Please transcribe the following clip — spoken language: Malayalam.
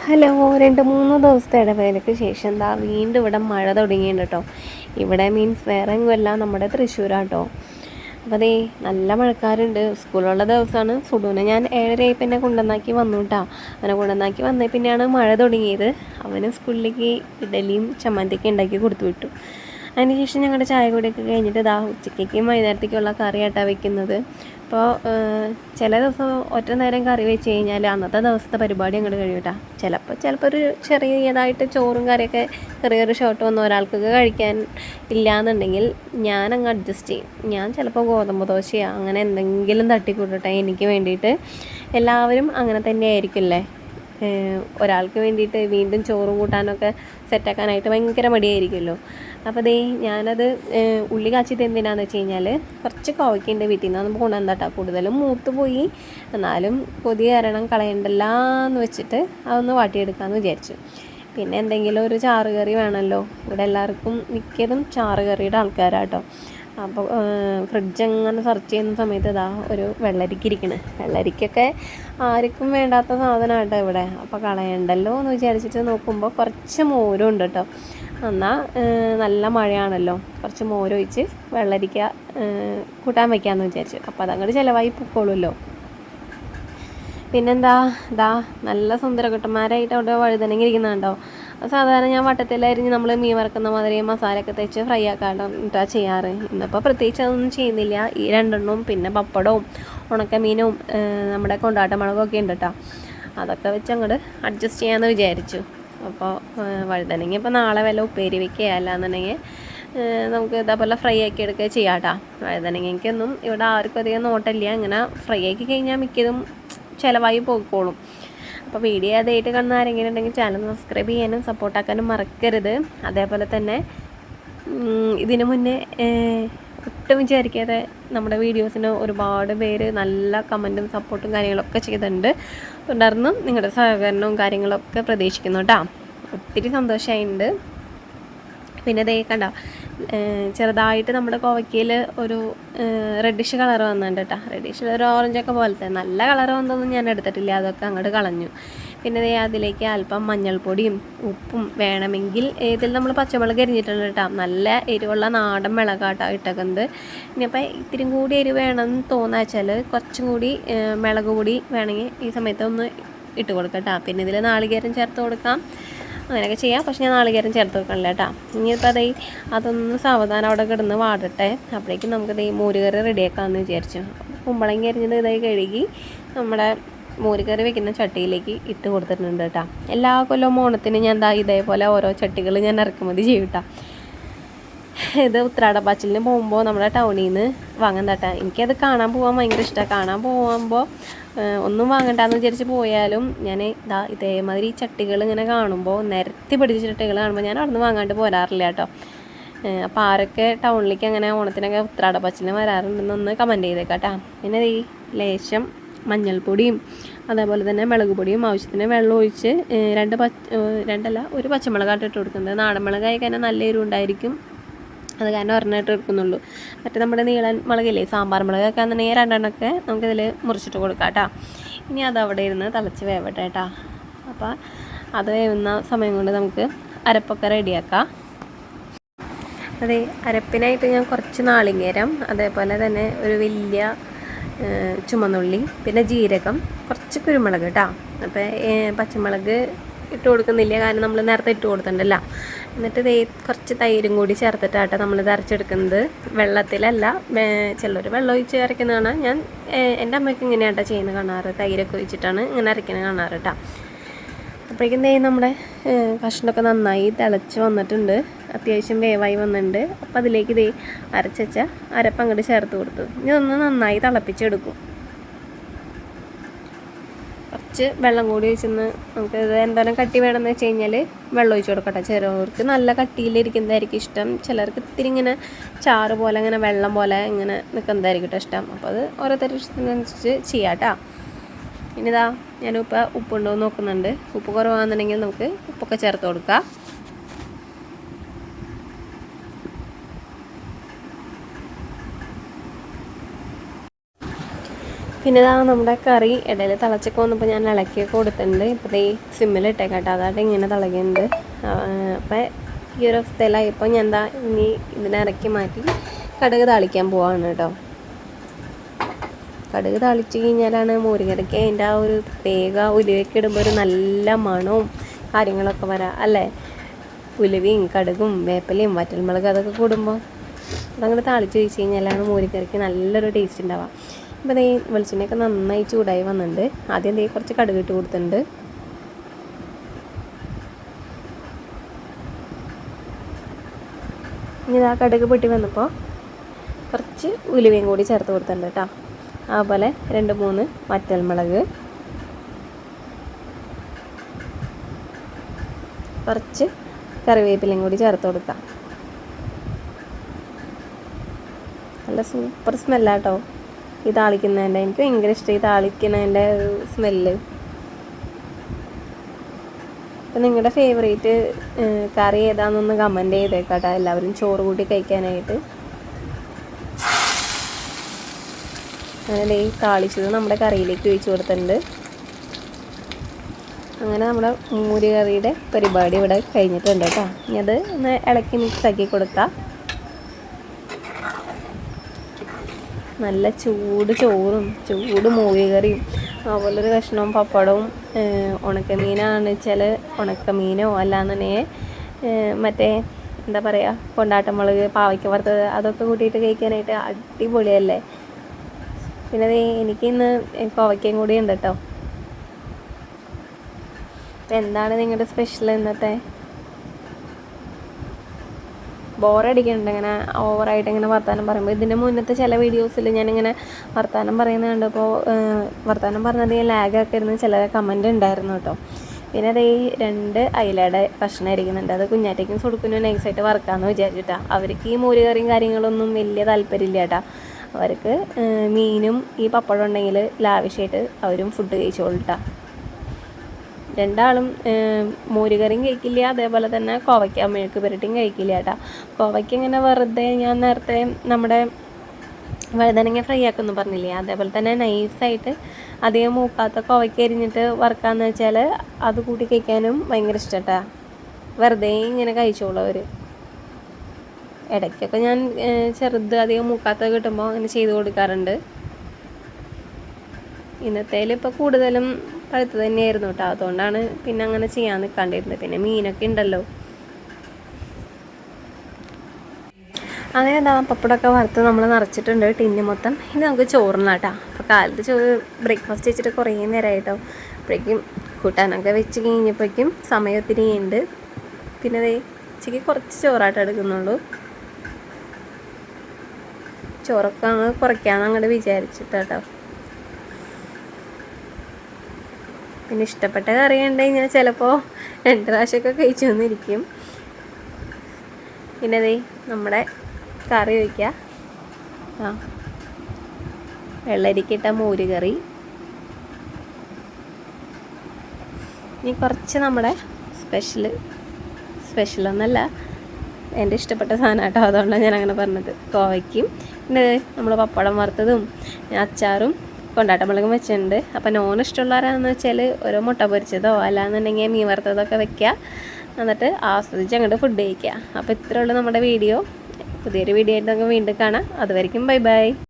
ഹലോ, 2-3 ദിവസത്തെ ഇടവേളയ്ക്ക് ശേഷം എന്താ വീണ്ടും ഇവിടെ മഴ തുടങ്ങിയിട്ടുണ്ട് കേട്ടോ. ഇവിടെ മീൻസ് വേറെ എങ്ങുമല്ല, നമ്മുടെ തൃശ്ശൂരാട്ടോ. അപ്പോൾ അതേ നല്ല മഴക്കാരുണ്ട്. സ്കൂളുള്ള ദിവസമാണ്. സുഡുവിനെ ഞാൻ 7:30 പിന്നെ കൊണ്ടുവന്നാക്കി വന്നു കേട്ടോ. അവനെ കൊണ്ടുവന്നാക്കി വന്നേ പിന്നെയാണ് മഴ തുടങ്ങിയത്. അവന് സ്കൂളിലേക്ക് ഇഡലിയും ചമ്മന്തിയൊക്കെ ഉണ്ടാക്കി കൊടുത്തു വിട്ടു. അതിനുശേഷം ഞങ്ങളുടെ ചായ കൂടിയൊക്കെ കഴിഞ്ഞിട്ട് ഇതാ ഉച്ചയ്ക്കും വൈകുന്നേരത്തേക്കുള്ള കറിയായിട്ടാണ് വെക്കുന്നത്. അപ്പോൾ ചില ദിവസം ഒറ്റ നേരം കറി വെച്ച് കഴിഞ്ഞാൽ അന്നത്തെ ദിവസത്തെ പരിപാടി അങ്ങോട്ട് കഴിയും കേട്ടോ. ചിലപ്പോൾ ഒരു ചെറിയതായിട്ട് ചോറും കറിയൊക്കെ ചെറിയൊരു ഷോട്ട് വന്ന് ഒരാൾക്കൊക്കെ കഴിക്കാൻ ഇല്ലയെന്നുണ്ടെങ്കിൽ ഞാനങ്ങ് അഡ്ജസ്റ്റ് ചെയ്യും. ഞാൻ ചിലപ്പോൾ ഗോതമ്പ് ദോശയോ അങ്ങനെ എന്തെങ്കിലും തട്ടിക്കൂട്ടട്ടെ എനിക്ക് വേണ്ടിയിട്ട്. എല്ലാവരും അങ്ങനെ തന്നെ ആയിരിക്കില്ലേ. ഒരാൾക്ക് വേണ്ടിയിട്ട് വീണ്ടും ചോറും കൂട്ടാനൊക്കെ സെറ്റാക്കാനായിട്ട് ഭയങ്കര മടിയായിരിക്കുമല്ലോ. അപ്പോൾ ദേ ഞാനത് ഉള്ളി കാച്ചിയത് എന്തിനാണെന്ന് വെച്ച് കഴിഞ്ഞാൽ കുറച്ച് കോവയ്ക്കുണ്ട് വീട്ടിൽ നിന്ന് നമുക്ക് കൊണ്ടുവന്നിട്ടാ. കൂടുതലും മൂത്ത് പോയി, എന്നാലും കൊതി കാരണം കളയണ്ടല്ലോ എന്ന് വെച്ചിട്ട് അതൊന്ന് വാട്ടിയെടുക്കാമെന്ന് വിചാരിച്ചു. പിന്നെ എന്തെങ്കിലും ഒരു ചാറുകറി വേണമല്ലോ. ഇവിടെ എല്ലാവർക്കും മിക്കതും ചാറുകറിയുടെ ആൾക്കാരാട്ടോ. അപ്പോൾ ഫ്രിഡ്ജ് അങ്ങനെ സെർച്ച് ചെയ്യുന്ന സമയത്ത് ഇതാ ഒരു വെള്ളരിക്ക ഇരിക്കണ്. വെള്ളരിക്കൊക്കെ ആർക്കും വേണ്ടാത്ത സാധനമാട്ടോ ഇവിടെ. അപ്പോൾ കളയണ്ടല്ലോ എന്ന് വിചാരിച്ചിട്ട് നോക്കുമ്പോൾ കുറച്ച് മോരും ഉണ്ട് കേട്ടോ. എന്നാൽ നല്ല മഴയാണല്ലോ, കുറച്ച് മോരൊഴിച്ച് വെള്ളരിക്ക കൂട്ടാൻ വയ്ക്കാമെന്ന് വിചാരിച്ചു. അപ്പോൾ അതങ്ങോട്ട് ചിലവായി പൊക്കോളുമല്ലോ. പിന്നെന്താ നല്ല സുന്ദരകുട്ടന്മാരായിട്ട് അവിടെ വഴുതനങ്ങ ഇരിക്കുന്നുണ്ടോ. സാധാരണ ഞാൻ വട്ടത്തിലരിഞ്ഞ് നമ്മൾ മീൻ വറക്കുന്ന മാതിരി മസാലയൊക്കെ തേച്ച് ഫ്രൈ ആക്കാണ്ടാ ചെയ്യാറ്. ഇന്നിപ്പോൾ പ്രത്യേകിച്ച് അതൊന്നും ചെയ്യുന്നില്ല. ഈ 2 പിന്നെ പപ്പടവും ഉണക്കമീനും നമ്മുടെ കൊണ്ടാട്ടമുളകൊക്കെ ഉണ്ട് കേട്ടോ. അതൊക്കെ വെച്ച് അങ്ങോട്ട് അഡ്ജസ്റ്റ് ചെയ്യാമെന്ന് വിചാരിച്ചു. അപ്പോൾ വഴുതനങ്ങ ഇപ്പോൾ നാളെ വല്ല ഉപ്പേരി വയ്ക്കുക അല്ലാന്നുണ്ടെങ്കിൽ നമുക്ക് ഇതേപോലെ ഫ്രൈ ആക്കി എടുക്കുക ചെയ്യാം കേട്ടോ. വഴുതനങ്ങയ്ക്കൊന്നും ഇവിടെ ആർക്കും അധികം നോട്ടില്ല. ഇങ്ങനെ ഫ്രൈ ആക്കി കഴിഞ്ഞാൽ മിക്കതും ചിലവായി പോയിക്കോളും. അപ്പോൾ വീഡിയോ ആദ്യമായിട്ട് കാണുന്ന ആരെങ്കിലും ഉണ്ടെങ്കിൽ ചാനൽ സബ്സ്ക്രൈബ് ചെയ്യാനും സപ്പോർട്ടാക്കാനും മറക്കരുത്. അതേപോലെ തന്നെ ഇതിനു മുന്നേ ഒട്ടും വിചാരിക്കാതെ നമ്മുടെ വീഡിയോസിന് ഒരുപാട് പേര് നല്ല കമൻറ്റും സപ്പോർട്ടും കാര്യങ്ങളൊക്കെ ചെയ്തിട്ടുണ്ട്. തുടർന്നും നിങ്ങളുടെ സഹകരണവും കാര്യങ്ങളൊക്കെ പ്രതീക്ഷിക്കുന്നു കേട്ടോ. ഒത്തിരി സന്തോഷമായിട്ടുണ്ട്. പിന്നെ ദേ കണ്ട ചെറുതായിട്ട് നമ്മുടെ കോവയ്ക്കയിൽ ഒരു റെഡിഷ് കളർ വന്നിട്ടുണ്ട് കേട്ടോ. റെഡിഷ് ഒരു ഓറഞ്ചൊക്കെ പോലത്തെ നല്ല കളർ വന്നതൊന്നും ഞാൻ എടുത്തിട്ടില്ല, അതൊക്കെ അങ്ങോട്ട് കളഞ്ഞു. പിന്നെ ദേ അതിലേക്ക് അല്പം മഞ്ഞൾപ്പൊടിയും ഉപ്പും വേണമെങ്കിൽ ഇതിൽ നമ്മൾ പച്ചമുളക് എരിഞ്ഞിട്ടുണ്ട് കേട്ടോ. നല്ല എരിവുള്ള നാടൻ മുളകാട്ടോ ഇട്ടക്കുന്നത്. ഇനിയപ്പോൾ ഇത്തിരി കൂടി എരിവ് വേണമെന്ന് തോന്നാച്ചാൽ കുറച്ചും കൂടി മുളക് പൊടി വേണമെങ്കിൽ ഈ സമയത്ത് ഒന്ന് ഇട്ട് കൊടുക്കാം കേട്ടോ. പിന്നെ ഇതിൽ നാളികേരം ചേർത്ത് കൊടുക്കാം, അങ്ങനെയൊക്കെ ചെയ്യാം. പക്ഷെ ഞാൻ നാളികേരം ചേർത്ത് കൊടുക്കണില്ല കേട്ടോ. ഇനിയിപ്പോൾ അതൊന്ന് സാവധാനം അവിടെ കിടന്ന് വാടട്ടെ. അപ്പോഴേക്കും നമുക്ക് മോരുകറി റെഡിയാക്കാമെന്ന് വിചാരിച്ചു. കുമ്പളങ്ങ അരിഞ്ഞത് കഴുകി നമ്മുടെ മോരുകറി വെക്കുന്ന ചട്ടിയിലേക്ക് ഇട്ട് കൊടുത്തിട്ടുണ്ട് കേട്ടോ. എല്ലാ കൊല്ലവും ഓണത്തിന് ഞാൻ ഇതേപോലെ ഓരോ ചട്ടികൾ ഞാൻ ഇറക്കുമതി ചെയ്യും കേട്ടോ. ഇത് ഉത്രാടപ്പാച്ചിലിന് പോകുമ്പോൾ നമ്മുടെ ടൗണിൽ നിന്ന് വാങ്ങാൻ തട്ടാ. എനിക്കത് കാണാൻ പോകാൻ ഭയങ്കര ഇഷ്ടമാണ്. കാണാൻ പോകുമ്പോൾ ഒന്നും വാങ്ങണ്ടെന്ന് വിചാരിച്ച് പോയാലും ഞാൻ ഇതേമാതിരി ചട്ടികൾ ഇങ്ങനെ കാണുമ്പോൾ, നിരത്തി പിടിച്ച ചട്ടികൾ കാണുമ്പോൾ ഞാൻ അവിടെ നിന്ന് വാങ്ങാണ്ട് പോരാറില്ല കേട്ടോ. അപ്പോൾ ആരൊക്കെ ടൗണിലേക്ക് അങ്ങനെ ഓണത്തിനൊക്കെ ഉത്രാടപ്പാച്ചിലിന് വരാറുണ്ടെന്നൊന്ന് കമൻറ്റ് ചെയ്തേക്കാം കേട്ടോ. പിന്നെ ഈ ലേശം മഞ്ഞൾപ്പൊടിയും അതേപോലെ തന്നെ മുളക് പൊടിയും ആവശ്യത്തിന് വെള്ളം ഒഴിച്ച് ഒരു പച്ചമുളകായിട്ട് ഇട്ട് കൊടുക്കുന്നത്. നാടൻ മുളകായി കഴിഞ്ഞാൽ നല്ല എരിവ് ഉണ്ടായിരിക്കും, അത് കാരണം ഒരെണ്ണമായിട്ട് എടുക്കുന്നുള്ളൂ. മറ്റേ നമ്മുടെ നീളൻ മുളകില്ലേ, സാമ്പാർ മുളകൊക്കെ ആണെന്നുണ്ടെങ്കിൽ 2 നമുക്കിതിൽ മുറിച്ചിട്ട് കൊടുക്കാം കേട്ടോ. ഇനി അതവിടെ ഇരുന്ന് തിളച്ച് വേവട്ടെ കേട്ടോ. അപ്പോൾ അത് വേവുന്ന സമയം കൊണ്ട് നമുക്ക് അരപ്പൊക്കെ റെഡിയാക്കാം. അതെ, അരപ്പിനായിട്ട് ഞാൻ കുറച്ച് നാളികേരം, അതേപോലെ തന്നെ ഒരു വലിയ ചുമന്നുള്ളി, പിന്നെ ജീരകം, കുറച്ച് കുരുമുളക് കേട്ടോ. അപ്പോൾ പച്ചമുളക് ഇട്ട് കൊടുക്കുന്നില്ല, കാരണം നമ്മൾ നേരത്തെ ഇട്ട് കൊടുത്തിട്ടുണ്ടല്ലോ. എന്നിട്ട് കുറച്ച് തൈരും കൂടി ചേർത്തിട്ടാട്ടോ നമ്മളിത് അരച്ചെടുക്കുന്നത്. വെള്ളത്തിലല്ല, ചിലർ വെള്ളം ഒഴിച്ച് അരയ്ക്കുന്നതാണ്. ഞാൻ എൻ്റെ അമ്മയ്ക്ക് ഇങ്ങനെയാട്ടോ ചെയ്യുന്നത് കാണാറ്. തൈരൊക്കെ ഒഴിച്ചിട്ടാണ് ഇങ്ങനെ അരയ്ക്കുന്നത് കാണാറ് കേട്ടോ. അപ്പോഴേക്കും നമ്മുടെ കഷ്ണമൊക്കെ നന്നായി തിളച്ച് വന്നിട്ടുണ്ട്, അത്യാവശ്യം വേവായി വന്നിട്ടുണ്ട്. അപ്പോൾ അതിലേക്ക് അരച്ച അരപ്പ് അങ്ങോട്ട് ചേർത്ത് കൊടുത്തു. ഇനി ഒന്ന് നന്നായി തിളപ്പിച്ചെടുക്കും. കുറച്ച് വെള്ളം കൂടി ഒഴിച്ചെന്ന് നമുക്ക് ഇത് എന്തോരം കട്ടി വേണമെന്ന് വെച്ച് കഴിഞ്ഞാൽ വെള്ളം ഒഴിച്ച് കൊടുക്കട്ടെ. ചിലർക്ക് നല്ല കട്ടിയിലിരിക്കുന്നതായിരിക്കും ഇഷ്ടം, ചിലർക്ക് ഇത്തിരി ഇങ്ങനെ ചാറ് പോലെ ഇങ്ങനെ വെള്ളം പോലെ ഇങ്ങനെ നിൽക്കുന്നതായിരിക്കും ഇഷ്ടം. അപ്പോൾ അത് ഓരോരുത്തരുടെ ഇഷ്ടത്തിനനുസരിച്ച് ചെയ്യാം കേട്ടോ. ഇനിതാ ഞാനിപ്പോൾ ഉപ്പുണ്ടോ എന്ന് നോക്കുന്നുണ്ട്. ഉപ്പ് കുറവാണെന്നുണ്ടെങ്കിൽ നമുക്ക് ഉപ്പൊക്കെ ചേർത്ത് കൊടുക്കാം. പിന്നെ ഇതാ നമ്മുടെ കറി ഇടയിൽ തിളച്ചൊക്കെ വന്നപ്പോൾ ഞാൻ ഇളക്കിയൊക്കെ കൊടുത്തിട്ടുണ്ട്. ഇപ്പോൾ ഈ സിമ്മിലിട്ടേക്കട്ടെ, അതായിട്ട് ഇങ്ങനെ തിളകുന്നുണ്ട്. അപ്പം ഈ ഒരു അവസ്ഥയിലായപ്പോൾ ഞാൻ എന്താ ഇനി ഇതിനിറക്കി മാറ്റി കടുക് താളിക്കാൻ പോവാണ് കേട്ടോ. കടുക് താളിച്ച് കഴിഞ്ഞാലാണ് മോരുകറിക്ക് അതിൻ്റെ ആ ഒരു പ്രത്യേക ഉലുവയൊക്കെ ഇടുമ്പോൾ ഒരു നല്ല മണവും കാര്യങ്ങളൊക്കെ വരാം അല്ലേ. ഉലുവയും കടുകും വേപ്പിലയും വറ്റൽമുളക് അതൊക്കെ കൂടുമ്പോൾ അതങ്ങനെ താളിച്ച് കഴിച്ച് കഴിഞ്ഞാലാണ് മോരുകറിക്ക് നല്ലൊരു ടേസ്റ്റ് ഉണ്ടാവുക. അപ്പോൾ ദേ വെളിച്ചെണ്ണയൊക്കെ നന്നായി ചൂടായി വന്നിട്ടുണ്ട്. ആദ്യം ദേ കുറച്ച് കടുക് ഇട്ട് കൊടുത്തിട്ടുണ്ട്. ഇനി ഇതാ കടുക് പൊട്ടി വന്നപ്പോൾ കുറച്ച് ഉലുവയും കൂടി ചേർത്ത് കൊടുത്തിട്ടുണ്ട് കേട്ടോ. അതുപോലെ 2-3 വറ്റൽമുളക്, കുറച്ച് കറിവേപ്പിലയും കൂടി ചേർത്ത് കൊടുക്കാം. നല്ല സൂപ്പർ സ്മെല്ലാട്ടോ ഈ താളിക്കുന്നതിൻ്റെ. എനിക്ക് ഭയങ്കര ഇഷ്ടം ഈ താളിക്കുന്നതിൻ്റെ ഒരു സ്മെല്ല്. അപ്പം നിങ്ങളുടെ ഫേവറേറ്റ് കറി ഏതാണെന്നൊന്ന് കമൻറ്റ് ചെയ്തേക്കാട്ടോ, എല്ലാവരും ചോറ് കൂട്ടി കഴിക്കാനായിട്ട്. അങ്ങനെ ഈ താളിച്ചത് നമ്മുടെ കറിയിലേക്ക് ഒഴിച്ച് കൊടുത്തിട്ടുണ്ട്. അങ്ങനെ നമ്മുടെ മോര് കറിയുടെ പരിപാടി ഇവിടെ കഴിഞ്ഞിട്ടുണ്ട് കേട്ടോ. ഇനി അത് ഒന്ന് ഇളക്കി മിക്സാക്കി കൊടുക്കാം. നല്ല ചൂട് ചോറും ചൂട് മോര് കറിയും അതുപോലൊരു കഷ്ണവും പപ്പടവും, ഉണക്കമീനാണ് വെച്ചാൽ ഉണക്കമീനോ അല്ലാന്നുണ്ടെങ്കിൽ മറ്റേ എന്താ പറയുക കൊണ്ടാട്ടമുളക്, പാവയ്ക്ക വറുത്തത് അതൊക്കെ കൂട്ടിയിട്ട് കഴിക്കാനായിട്ട് അടിപൊളിയല്ലേ. പിന്നെ എനിക്കിന്ന് കോവയ്ക്കയും കൂടി ഉണ്ട് കേട്ടോ. എന്താണ് നിങ്ങളുടെ സ്പെഷ്യൽ ഇന്നത്തെ? ബോറടിക്കുന്നുണ്ട് ഇങ്ങനെ ഓവറായിട്ട് ഇങ്ങനെ വർത്തമാനം പറയുമ്പോൾ. ഇതിൻ്റെ മുന്നത്തെ ചില വീഡിയോസിൽ ഞാനിങ്ങനെ വർത്തമാനം പറയുന്നത് കണ്ടപ്പോൾ വർത്തമാനം പറഞ്ഞത് ഞാൻ ലാഗൊക്കെ ഇരുന്ന് ചില കമൻറ്റ് ഉണ്ടായിരുന്നു കേട്ടോ. പിന്നെ അതേ 2 അയിലയുടെ കഷ്ണം ഇരിക്കുന്നുണ്ട്. അത് കുഞ്ഞാറ്റയ്ക്കും സുടുക്കിനും നൈസായിട്ട് വറുക്കാമെന്ന് വിചാരിച്ചിട്ടാണ്. അവർക്ക് ഈ മോര് കറിയും കാര്യങ്ങളൊന്നും വലിയ താല്പര്യമില്ല കേട്ടോ. അവർക്ക് മീനും ഈ പപ്പടം ഉണ്ടെങ്കിൽ ലാവിഷായിട്ട് അവരും ഫുഡ് കഴിച്ചോളിട്ടാ. രണ്ടാളും മോരുകറിയും കഴിക്കില്ല, അതേപോലെ തന്നെ കോവയ്ക്ക മെഴുക്ക് പുരട്ടിയും കഴിക്കില്ല കേട്ടോ. കോവയ്ക്ക ഇങ്ങനെ വെറുതെ ഞാൻ നേരത്തെ നമ്മുടെ വഴുതനങ്ങ ഫ്രൈ ആക്കുമെന്ന് പറഞ്ഞില്ലേ, അതേപോലെ തന്നെ നൈസായിട്ട് അധികം മൂക്കാത്ത കോവയ്ക്ക അരിഞ്ഞിട്ട് വറുക്കാമെന്ന് വെച്ചാൽ അത് കൂട്ടി കഴിക്കാനും ഭയങ്കര ഇഷ്ടട്ടാ. വെറുതെ ഇങ്ങനെ കഴിച്ചോളൂ അവർ. ഇടയ്ക്കൊക്കെ ഞാൻ ചെറുത് അധികം മൂക്കാത്ത കിട്ടുമ്പോൾ അങ്ങനെ ചെയ്ത് കൊടുക്കാറുണ്ട്. ഇന്നത്തേൽ ഇപ്പോൾ കൂടുതലും പഴുത്ത് തന്നെയായിരുന്നു കേട്ടോ. അതുകൊണ്ടാണ് പിന്നെ അങ്ങനെ ചെയ്യാൻ നിൽക്കാണ്ടിരുന്നത്. പിന്നെ മീനൊക്കെ ഉണ്ടല്ലോ. അങ്ങനെ എന്താ പപ്പടമൊക്കെ വറുത്ത് നമ്മൾ നിറച്ചിട്ടുണ്ട് ടിന്ന് മൊത്തം. ഇനി നമുക്ക് ചോറിനാട്ടോ. അപ്പോൾ കാലത്ത് ബ്രേക്ക്ഫാസ്റ്റ് വെച്ചിട്ട് കുറേ നേരമായിട്ടോ. അപ്പോഴേക്കും കൂട്ടാനൊക്കെ വെച്ച് കഴിഞ്ഞപ്പോഴേക്കും സമയം ഒത്തിരി ഉണ്ട്. പിന്നെ ഉച്ചയ്ക്ക് കുറച്ച് ചോറായിട്ട് എടുക്കുന്നുള്ളൂ. ചോറൊക്കെ അങ്ങ് കുറയ്ക്കാമെന്ന് അങ്ങോട്ട് വിചാരിച്ചിട്ടാട്ടോ. പിന്നെ ഇഷ്ടപ്പെട്ട കറി ഉണ്ടെങ്കിൽ ഞാൻ ചിലപ്പോൾ 2 പ്രാവശ്യമൊക്കെ കഴിച്ചു വന്നിരിക്കും. പിന്നെ നമ്മുടെ കറി വയ്ക്കുക. വെള്ളരിക്കിട്ട മോര് കറി. ഇനി കുറച്ച് നമ്മുടെ സ്പെഷ്യലൊന്നല്ല, എൻ്റെ ഇഷ്ടപ്പെട്ട സാധനം കേട്ടോ. അതുകൊണ്ടാണ് ഞാൻ അങ്ങനെ പറഞ്ഞത്. കോവയ്ക്കും പിന്നെ നമ്മൾ പപ്പടം വറുത്തതും അച്ചാറും കൊണ്ടാട്ടമുളകും വെച്ചിട്ടുണ്ട്. അപ്പോൾ നോൺ ഇഷ്ടമുള്ളവരാണെന്ന് വെച്ചാൽ ഓരോ മുട്ട പൊരിച്ചതോ അല്ലാന്നുണ്ടെങ്കിൽ മീൻ വറുത്തതൊക്കെ വെക്കുക. എന്നിട്ട് ആസ്വദിച്ച് അങ്ങോട്ട് ഫുഡ് കഴിക്കുക. അപ്പോൾ ഇത്രയുള്ളൂ നമ്മുടെ വീഡിയോ. പുതിയൊരു വീഡിയോ ആയിട്ട് നമുക്ക് വീണ്ടും കാണാം. അതുവരെയും ബൈ ബൈ.